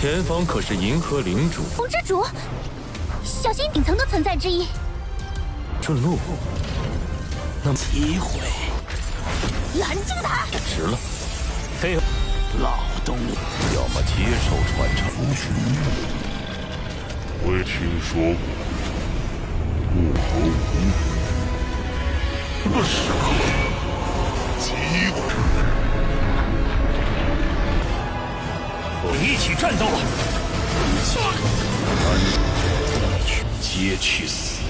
前方可是银河领主。风之主，小心顶层的存在之一。顺路，那么机会拦住他！迟了。配合老东西，要么接受传承。我也听说过，不和无这个时刻，机会，一起战斗！皆去死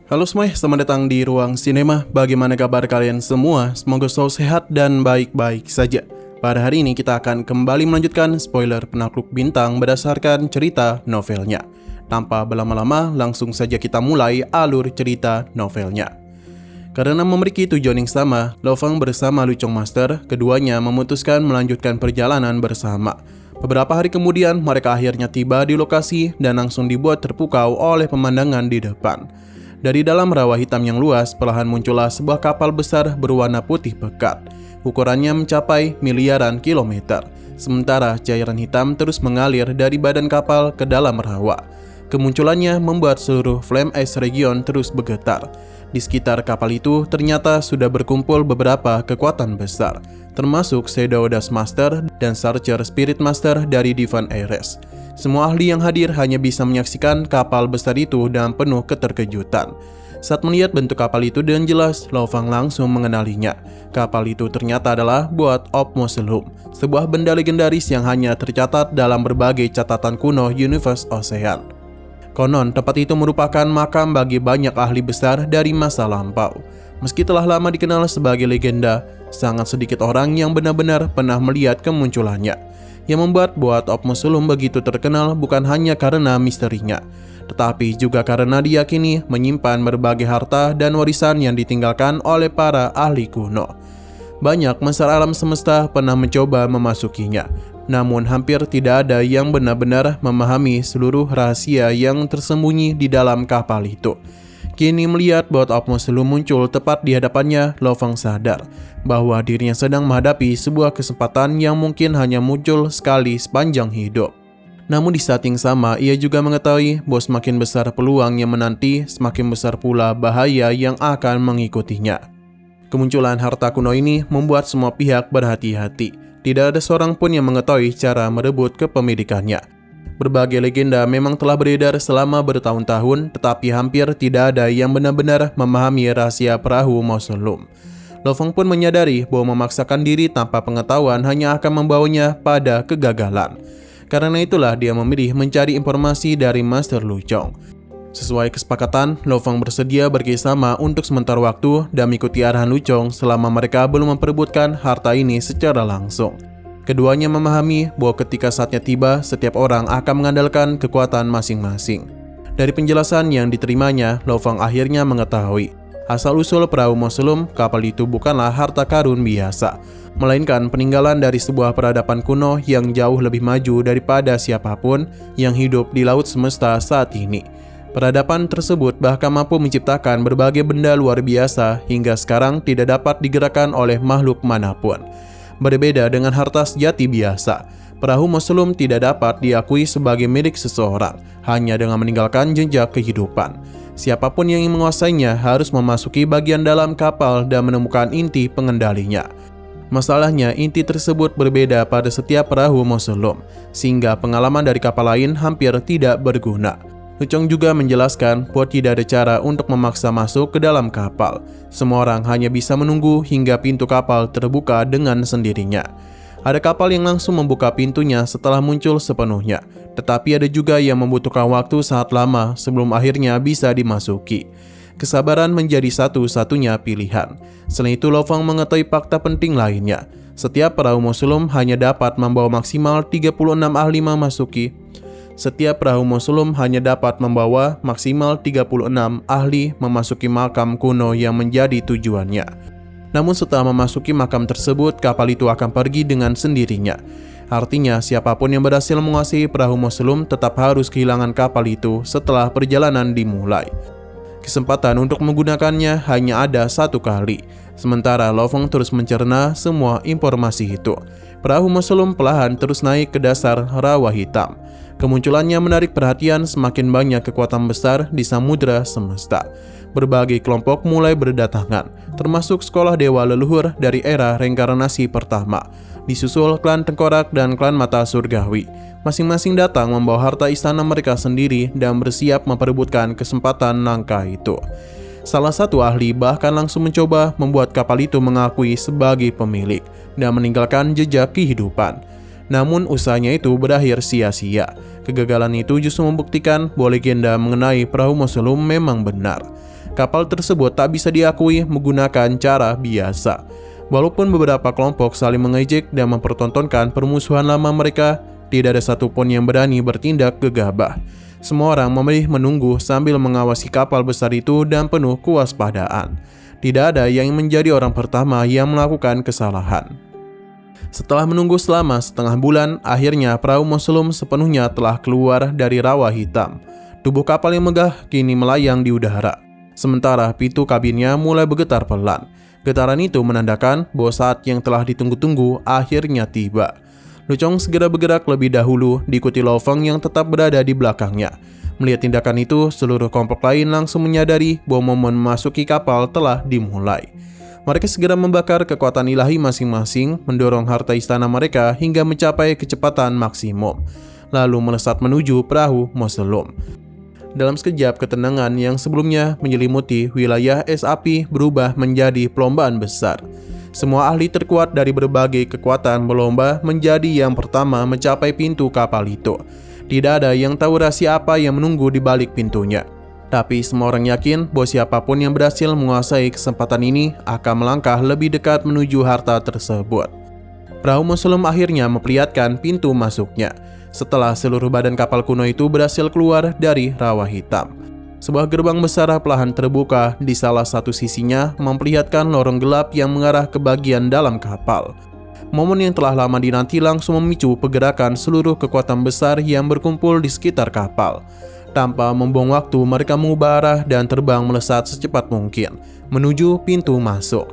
！Halo semuanya, selamat datang di Ruang Sinema. Bagaimana kabar kalian semua? Semoga selalu sehat dan baik-baik saja. Pada hari ini kita akan kembali melanjutkan spoiler Penakluk Bintang berdasarkan cerita novelnya. Tanpa berlama-lama, langsung saja kita mulai alur cerita novelnya. Karena memiliki tujuan yang sama, Lo Fang bersama Lu Chong Master, keduanya memutuskan melanjutkan perjalanan bersama. Beberapa hari kemudian, mereka akhirnya tiba di lokasi dan langsung dibuat terpukau oleh pemandangan di depan. Dari dalam rawa hitam yang luas, perlahan muncullah sebuah kapal besar berwarna putih pekat. Ukurannya mencapai miliaran kilometer. Sementara cairan hitam terus mengalir dari badan kapal ke dalam rawa. Kemunculannya membuat seluruh Flame Ice Region terus bergetar. Di sekitar kapal itu ternyata sudah berkumpul beberapa kekuatan besar, termasuk Shadow Dust Master dan Searcher Spirit Master dari Divine Heiress. Semua ahli yang hadir hanya bisa menyaksikan kapal besar itu dan penuh keterkejutan. Saat melihat bentuk kapal itu dengan jelas, Lo Fang langsung mengenalinya. Kapal itu ternyata adalah Boat of Moselum, sebuah benda legendaris yang hanya tercatat dalam berbagai catatan kuno Universe Ocean. Konon, tempat itu merupakan makam bagi banyak ahli besar dari masa lampau. Meski telah lama dikenal sebagai legenda, sangat sedikit orang yang benar-benar pernah melihat kemunculannya. Yang membuat Boat of Moselum begitu terkenal bukan hanya karena misterinya, tetapi juga karena diyakini menyimpan berbagai harta dan warisan yang ditinggalkan oleh para ahli kuno. Banyak masyarakat alam semesta pernah mencoba memasukinya, namun hampir tidak ada yang benar-benar memahami seluruh rahasia yang tersembunyi di dalam kapal itu. Kini melihat Boat of Moselum muncul tepat di hadapannya, Lo Fang sadar bahwa dirinya sedang menghadapi sebuah kesempatan yang mungkin hanya muncul sekali sepanjang hidup. Namun di saat yang sama, ia juga mengetahui bahwa semakin besar peluang yang menanti, semakin besar pula bahaya yang akan mengikutinya. Kemunculan harta kuno ini membuat semua pihak berhati-hati. Tidak ada seorang pun yang mengetahui cara merebut kepemilikannya. Berbagai legenda memang telah beredar selama bertahun-tahun, tetapi hampir tidak ada yang benar-benar memahami rahasia perahu Moselum. Lo Fang pun menyadari bahwa memaksakan diri tanpa pengetahuan hanya akan membawanya pada kegagalan. Karena itulah dia memilih mencari informasi dari Master Lu Chong. Sesuai kesepakatan, Lo Fang bersedia bekerjasama untuk sementara waktu dan mengikuti arahan Lu Chong selama mereka belum memperebutkan harta ini secara langsung. Keduanya memahami bahwa ketika saatnya tiba, setiap orang akan mengandalkan kekuatan masing-masing. Dari penjelasan yang diterimanya, Lo Fang akhirnya mengetahui asal-usul perahu Moselum, kapal itu bukanlah harta karun biasa, melainkan peninggalan dari sebuah peradaban kuno yang jauh lebih maju daripada siapapun yang hidup di laut semesta saat ini. Peradaban tersebut bahkan mampu menciptakan berbagai benda luar biasa hingga sekarang tidak dapat digerakkan oleh makhluk manapun. Berbeda dengan harta sejati biasa, perahu Moselum tidak dapat diakui sebagai milik seseorang, hanya dengan meninggalkan jejak kehidupan. Siapapun yang ingin menguasainya harus memasuki bagian dalam kapal dan menemukan inti pengendalinya. Masalahnya, inti tersebut berbeda pada setiap perahu Moselum, sehingga pengalaman dari kapal lain hampir tidak berguna. Lu Chong juga menjelaskan bahwa tidak ada cara untuk memaksa masuk ke dalam kapal. Semua orang hanya bisa menunggu hingga pintu kapal terbuka dengan sendirinya. Ada kapal yang langsung membuka pintunya setelah muncul sepenuhnya, tetapi ada juga yang membutuhkan waktu sangat lama sebelum akhirnya bisa dimasuki. Kesabaran menjadi satu-satunya pilihan. Selain itu, Lo Fang mengetahui fakta penting lainnya. Setiap perahu Moselum hanya dapat membawa maksimal 36 ahli memasuki. Setiap perahu Moselum hanya dapat membawa maksimal 36 ahli memasuki makam kuno yang menjadi tujuannya. Namun setelah memasuki makam tersebut, kapal itu akan pergi dengan sendirinya. Artinya, siapapun yang berhasil menguasai perahu Moselum tetap harus kehilangan kapal itu setelah perjalanan dimulai. Kesempatan untuk menggunakannya hanya ada satu kali. Sementara Lo Feng terus mencerna semua informasi itu. Perahu Moselum perlahan terus naik ke dasar rawa hitam. Kemunculannya menarik perhatian semakin banyak kekuatan besar di samudra semesta. Berbagai kelompok mulai berdatangan, termasuk sekolah dewa leluhur dari era reinkarnasi pertama. Disusul klan Tengkorak dan klan Mata Surgawi. Masing-masing datang membawa harta istana mereka sendiri dan bersiap memperebutkan kesempatan langka itu. Salah satu ahli bahkan langsung mencoba membuat kapal itu mengakui sebagai pemilik dan meninggalkan jejak kehidupan. Namun usahanya itu berakhir sia-sia. Kegagalan itu justru membuktikan bahwa legenda mengenai perahu Moselum memang benar. Kapal tersebut tak bisa diakui menggunakan cara biasa. Walaupun beberapa kelompok saling mengejek dan mempertontonkan permusuhan lama mereka, tidak ada satupun yang berani bertindak gegabah. Semua orang memilih menunggu sambil mengawasi kapal besar itu dan penuh kewaspadaan. Tidak ada yang menjadi orang pertama yang melakukan kesalahan. Setelah menunggu selama setengah bulan, akhirnya perahu Moselum sepenuhnya telah keluar dari rawa hitam. Tubuh kapal yang megah kini melayang di udara. Sementara pintu kabinnya mulai bergetar pelan. Getaran itu menandakan bahwa saat yang telah ditunggu-tunggu akhirnya tiba. Lucong segera bergerak lebih dahulu, diikuti Lo Feng yang tetap berada di belakangnya. Melihat tindakan itu, seluruh kelompok lain langsung menyadari bahwa momen memasuki kapal telah dimulai. Mereka segera membakar kekuatan ilahi masing-masing, mendorong harta istana mereka hingga mencapai kecepatan maksimum, lalu melesat menuju perahu Moselum. Dalam sekejap, ketenangan yang sebelumnya menyelimuti wilayah es api berubah menjadi perlombaan besar. Semua ahli terkuat dari berbagai kekuatan berlomba menjadi yang pertama mencapai pintu kapal itu. Tidak ada yang tahu rahasia apa yang menunggu di balik pintunya. Tapi semua orang yakin bahwa siapapun yang berhasil menguasai kesempatan ini akan melangkah lebih dekat menuju harta tersebut. Perahu Moselum akhirnya memperlihatkan pintu masuknya. Setelah seluruh badan kapal kuno itu berhasil keluar dari rawa hitam, sebuah gerbang besar perlahan terbuka di salah satu sisinya, memperlihatkan lorong gelap yang mengarah ke bagian dalam kapal. Momen yang telah lama dinanti langsung memicu pergerakan seluruh kekuatan besar yang berkumpul di sekitar kapal. Tanpa membuang waktu, mereka mengubah arah dan terbang melesat secepat mungkin menuju pintu masuk.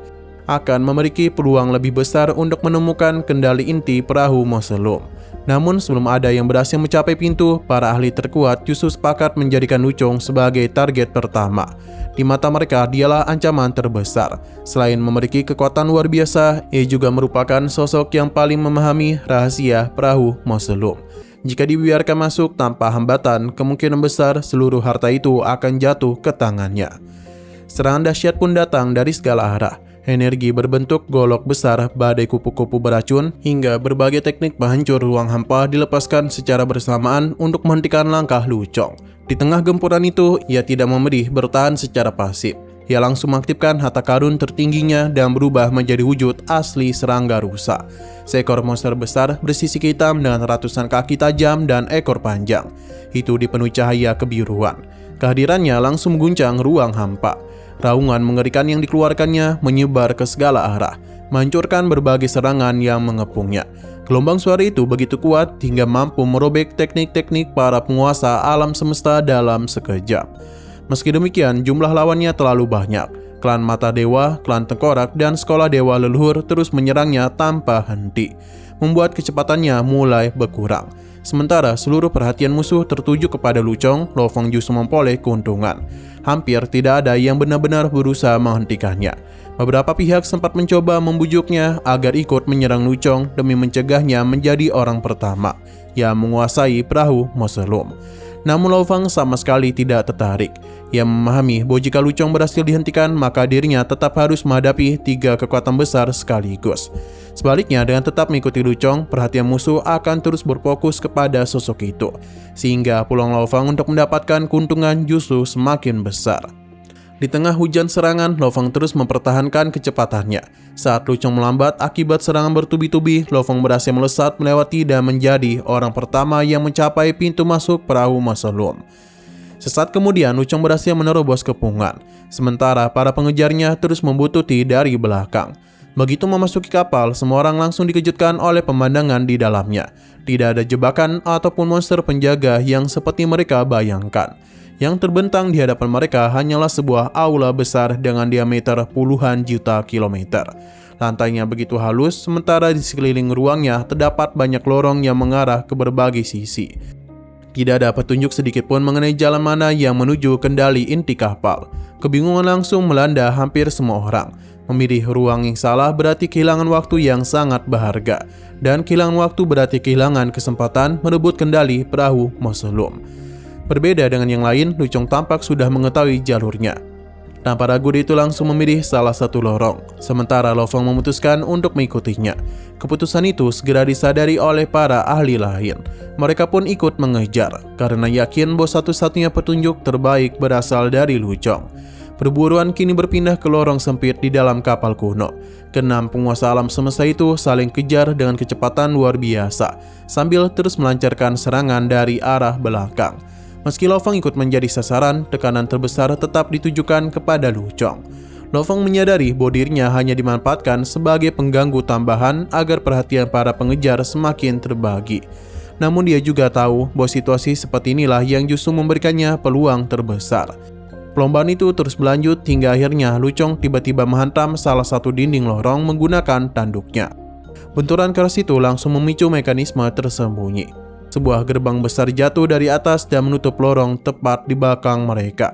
Akan memiliki peluang lebih besar untuk menemukan kendali inti perahu Moselum. Namun sebelum ada yang berhasil mencapai pintu, para ahli terkuat justru sepakat menjadikan Lucong sebagai target pertama. Di mata mereka, dialah ancaman terbesar. Selain memiliki kekuatan luar biasa, ia juga merupakan sosok yang paling memahami rahasia perahu Moselum. Jika dibiarkan masuk tanpa hambatan, kemungkinan besar seluruh harta itu akan jatuh ke tangannya. Serangan dahsyat pun datang dari segala arah. Energi berbentuk golok besar, badai kupu-kupu beracun, hingga berbagai teknik penghancur ruang hampa dilepaskan secara bersamaan untuk menghentikan langkah Lucong. Di tengah gempuran itu, ia tidak memilih bertahan secara pasif. Ia langsung mengaktifkan harta karun tertingginya dan berubah menjadi wujud asli serangga rusa. Seekor monster besar bersisik hitam dengan ratusan kaki tajam dan ekor panjang. Itu dipenuhi cahaya kebiruan. Kehadirannya langsung mengguncang ruang hampa. Raungan mengerikan yang dikeluarkannya menyebar ke segala arah, menghancurkan berbagai serangan yang mengepungnya. Gelombang suara itu begitu kuat hingga mampu merobek teknik-teknik para penguasa alam semesta dalam sekejap. Meski demikian, jumlah lawannya terlalu banyak. Klan Mata Dewa, klan Tengkorak, dan sekolah dewa leluhur terus menyerangnya tanpa henti, membuat kecepatannya mulai berkurang. Sementara seluruh perhatian musuh tertuju kepada Lucong, Lo Feng justru memperoleh keuntungan. Hampir tidak ada yang benar-benar berusaha menghentikannya. Beberapa pihak sempat mencoba membujuknya agar ikut menyerang Lucong demi mencegahnya menjadi orang pertama yang menguasai perahu Moselum. Namun Lo Feng sama sekali tidak tertarik. Ia memahami bahwa jika Lucong berhasil dihentikan, maka dirinya tetap harus menghadapi 3 kekuatan besar sekaligus. Sebaliknya, dengan tetap mengikuti Lucong, perhatian musuh akan terus berfokus kepada sosok itu, sehingga peluang Lo Feng untuk mendapatkan keuntungan justru semakin besar. Di tengah hujan serangan, Lo Feng terus mempertahankan kecepatannya. Saat Lucong melambat akibat serangan bertubi-tubi, Lo Feng berhasil melesat melewati dan menjadi orang pertama yang mencapai pintu masuk perahu Moselum. Sesaat kemudian, Lucong berhasil menerobos kepungan, sementara para pengejarnya terus membuntuti dari belakang. Begitu memasuki kapal, semua orang langsung dikejutkan oleh pemandangan di dalamnya. Tidak ada jebakan ataupun monster penjaga yang seperti mereka bayangkan. Yang terbentang di hadapan mereka hanyalah sebuah aula besar dengan diameter puluhan juta kilometer. Lantainya begitu halus, sementara di sekeliling ruangnya terdapat banyak lorong yang mengarah ke berbagai sisi. Tidak ada petunjuk sedikit pun mengenai jalan mana yang menuju kendali inti kapal. Kebingungan langsung melanda hampir semua orang. Memilih ruang yang salah berarti kehilangan waktu yang sangat berharga. Dan kehilangan waktu berarti kehilangan kesempatan merebut kendali perahu Moselum. Berbeda dengan yang lain, Lu Chong tampak sudah mengetahui jalurnya. Tanpa ragu dia itu langsung memilih salah satu lorong. Sementara Lo Fong memutuskan untuk mengikutinya. Keputusan itu segera disadari oleh para ahli lain. Mereka pun ikut mengejar, karena yakin bahwa satu-satunya petunjuk terbaik berasal dari Lu Chong. Perburuan kini berpindah ke lorong sempit di dalam kapal kuno. Keenam penguasa alam semesta itu saling kejar dengan kecepatan luar biasa, sambil terus melancarkan serangan dari arah belakang. Meski Lo Fong ikut menjadi sasaran, tekanan terbesar tetap ditujukan kepada Lu Chong. Lo Fong menyadari bahwa dirinya hanya dimanfaatkan sebagai pengganggu tambahan agar perhatian para pengejar semakin terbagi. Namun dia juga tahu bahwa situasi seperti inilah yang justru memberikannya peluang terbesar. Perlombaan itu terus berlanjut hingga akhirnya Lu Chong tiba-tiba menghantam salah satu dinding lorong menggunakan tanduknya. Benturan keras itu langsung memicu mekanisme tersembunyi. Sebuah gerbang besar jatuh dari atas dan menutup lorong tepat di belakang mereka,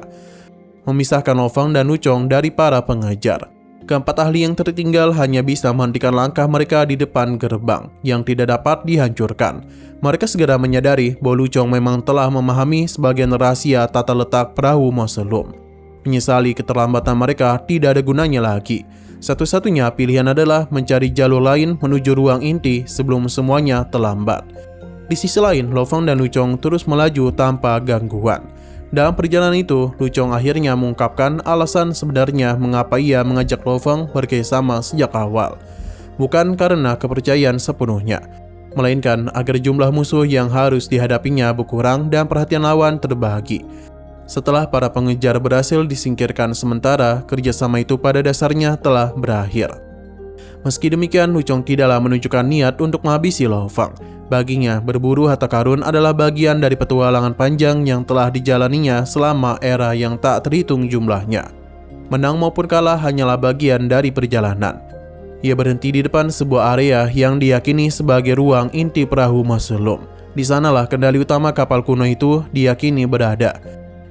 memisahkan Lo Fong dan Lu Chong dari para pengejar. Keempat ahli yang tertinggal hanya bisa menghentikan langkah mereka di depan gerbang yang tidak dapat dihancurkan. Mereka segera menyadari bahwa Lu Chong memang telah memahami sebagian rahasia tata letak perahu Moselum. Menyesali keterlambatan mereka tidak ada gunanya lagi. Satu-satunya pilihan adalah mencari jalur lain menuju ruang inti sebelum semuanya terlambat. Di sisi lain, Lo Fong dan Lu Chong terus melaju tanpa gangguan. Dalam perjalanan itu, Lu Chong akhirnya mengungkapkan alasan sebenarnya mengapa ia mengajak Lo Fong bekerjasama sejak awal. Bukan karena kepercayaan sepenuhnya, melainkan agar jumlah musuh yang harus dihadapinya berkurang dan perhatian lawan terbagi. Setelah para pengejar berhasil disingkirkan sementara, kerjasama itu pada dasarnya telah berakhir. Meski demikian, Lu Chong tidaklah menunjukkan niat untuk menghabisi Lo Fong. Baginya, berburu harta karun adalah bagian dari petualangan panjang yang telah dijalaninya selama era yang tak terhitung jumlahnya. Menang maupun kalah hanyalah bagian dari perjalanan. Ia berhenti di depan sebuah area yang diyakini sebagai ruang inti perahu Moselum. Di sanalah kendali utama kapal kuno itu diyakini berada.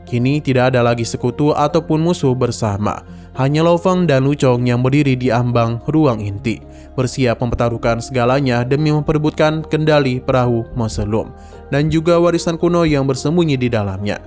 Kini tidak ada lagi sekutu ataupun musuh bersama. Hanya Lo Fong dan Lu Chong yang berdiri di ambang ruang inti, bersiap mempertaruhkan segalanya demi memperebutkan kendali perahu Moselum dan juga warisan kuno yang bersembunyi di dalamnya.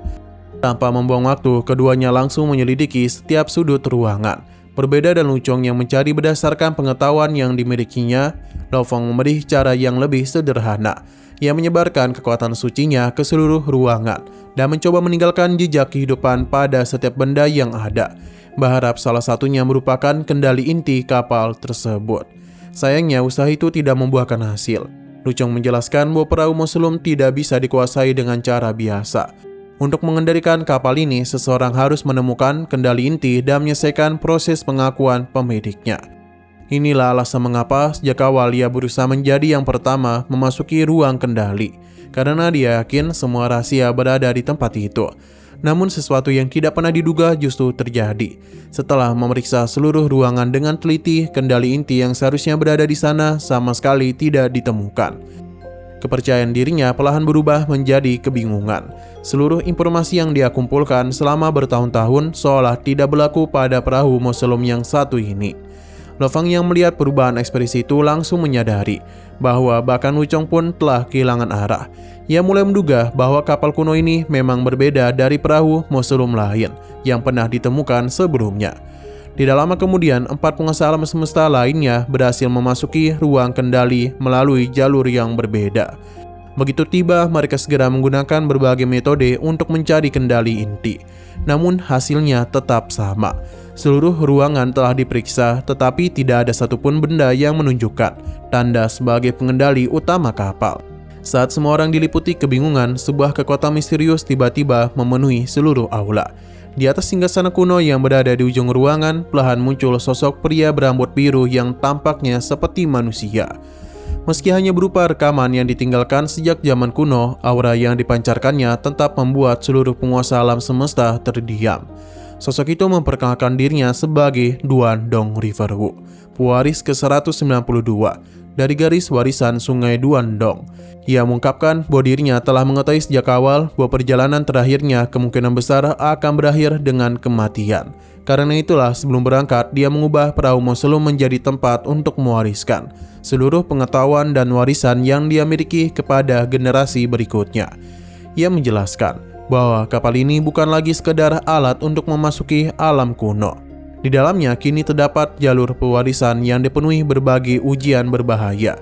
Tanpa membuang waktu, keduanya langsung menyelidiki setiap sudut ruangan. Berbeda dengan Lu Chong yang mencari berdasarkan pengetahuan yang dimilikinya, Lo Fong memilih cara yang lebih sederhana. Ia menyebarkan kekuatan sucinya ke seluruh ruangan dan mencoba meninggalkan jejak kehidupan pada setiap benda yang ada. Berharap salah satunya merupakan kendali inti kapal tersebut. Sayangnya usaha itu tidak membuahkan hasil. Lu Chong menjelaskan bahwa perahu Moselum tidak bisa dikuasai dengan cara biasa. Untuk mengendalikan kapal ini, seseorang harus menemukan kendali inti dan menyelesaikan proses pengakuan pemiliknya. Inilah alasan mengapa sejak awal ia berusaha menjadi yang pertama memasuki ruang kendali, karena dia yakin semua rahasia berada di tempat itu. Namun sesuatu yang tidak pernah diduga justru terjadi. Setelah memeriksa seluruh ruangan dengan teliti, kendali inti yang seharusnya berada di sana sama sekali tidak ditemukan. Kepercayaan dirinya perlahan berubah menjadi kebingungan. Seluruh informasi yang dia kumpulkan selama bertahun-tahun seolah tidak berlaku pada perahu Moselum yang satu ini. Lo Fong yang melihat perubahan ekspresi itu langsung menyadari bahwa bahkan Lu Chong pun telah kehilangan arah. Ia mulai menduga bahwa kapal kuno ini memang berbeda dari perahu Moselum lain yang pernah ditemukan sebelumnya. Tidak lama kemudian, 4 penguasa alam semesta lainnya berhasil memasuki ruang kendali melalui jalur yang berbeda. Begitu tiba, mereka segera menggunakan berbagai metode untuk mencari kendali inti. Namun hasilnya tetap sama. Seluruh ruangan telah diperiksa, tetapi tidak ada satupun benda yang menunjukkan tanda sebagai pengendali utama kapal. Saat semua orang diliputi kebingungan, sebuah kekuatan misterius tiba-tiba memenuhi seluruh aula. Di atas singgasana kuno yang berada di ujung ruangan, perlahan muncul sosok pria berambut biru yang tampaknya seperti manusia. Meski hanya berupa rekaman yang ditinggalkan sejak zaman kuno, aura yang dipancarkannya tetap membuat seluruh penguasa alam semesta terdiam. Sosok itu memperkenalkan dirinya sebagai Duandong Riverwu, pewaris ke-192 dari garis warisan Sungai Duandong. Ia mengungkapkan bahwa dirinya telah mengetahui sejak awal bahwa perjalanan terakhirnya kemungkinan besar akan berakhir dengan kematian. Karena itulah sebelum berangkat, dia mengubah perahu Moselum menjadi tempat untuk mewariskan seluruh pengetahuan dan warisan yang dia miliki kepada generasi berikutnya. Ia menjelaskan bahwa kapal ini bukan lagi sekedar alat untuk memasuki alam kuno. Di dalamnya kini terdapat jalur pewarisan yang dipenuhi berbagai ujian berbahaya.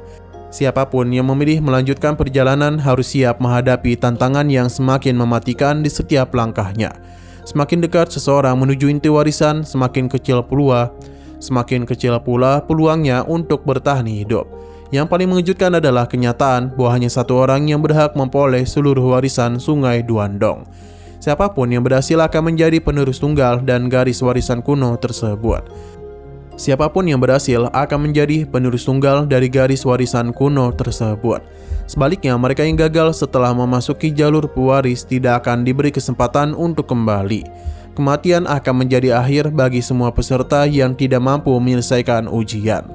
Siapapun yang memilih melanjutkan perjalanan harus siap menghadapi tantangan yang semakin mematikan di setiap langkahnya. Semakin dekat seseorang menuju inti warisan, semakin kecil pula peluangnya untuk bertahan hidup. Yang paling mengejutkan adalah kenyataan bahwa hanya satu orang yang berhak memperoleh seluruh warisan Sungai Duandong. Siapapun yang berhasil akan menjadi penerus tunggal dan garis warisan kuno tersebut. Siapapun yang berhasil akan menjadi penerus tunggal dari garis warisan kuno tersebut. Sebaliknya, mereka yang gagal setelah memasuki jalur pewaris tidak akan diberi kesempatan untuk kembali. Kematian akan menjadi akhir bagi semua peserta yang tidak mampu menyelesaikan ujian.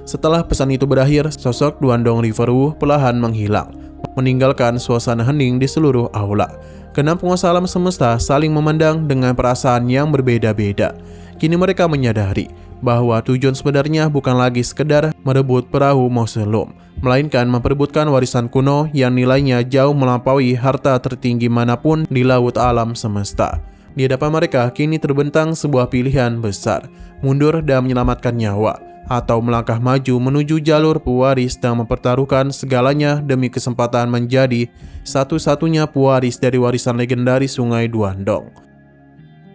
Setelah pesan itu berakhir, sosok Duandong Riverwu perlahan menghilang, meninggalkan suasana hening di seluruh aula. Keenam penguasa alam semesta saling memandang dengan perasaan yang berbeda-beda. Kini mereka menyadari bahwa tujuan sebenarnya bukan lagi sekedar merebut perahu Moselum, melainkan memperebutkan warisan kuno yang nilainya jauh melampaui harta tertinggi manapun di laut alam semesta. Di hadapan mereka kini terbentang sebuah pilihan besar, mundur dan menyelamatkan nyawa, atau melangkah maju menuju jalur pewaris dan mempertaruhkan segalanya demi kesempatan menjadi satu-satunya pewaris dari warisan legendaris Sungai Duandong.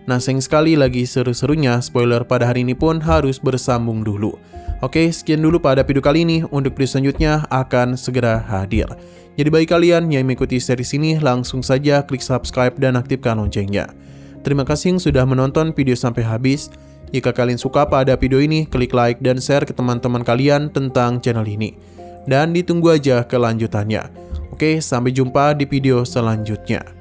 Nah, sayang sekali lagi seru-serunya spoiler pada hari ini pun harus bersambung dulu. Oke, sekian dulu pada video kali ini. Untuk video selanjutnya akan segera hadir. Jadi bagi kalian yang mengikuti series ini, langsung saja klik subscribe dan aktifkan loncengnya. Terima kasih yang sudah menonton video sampai habis. Jika kalian suka pada video ini, klik like dan share ke teman-teman kalian tentang channel ini. Dan ditunggu aja kelanjutannya. Oke, sampai jumpa di video selanjutnya.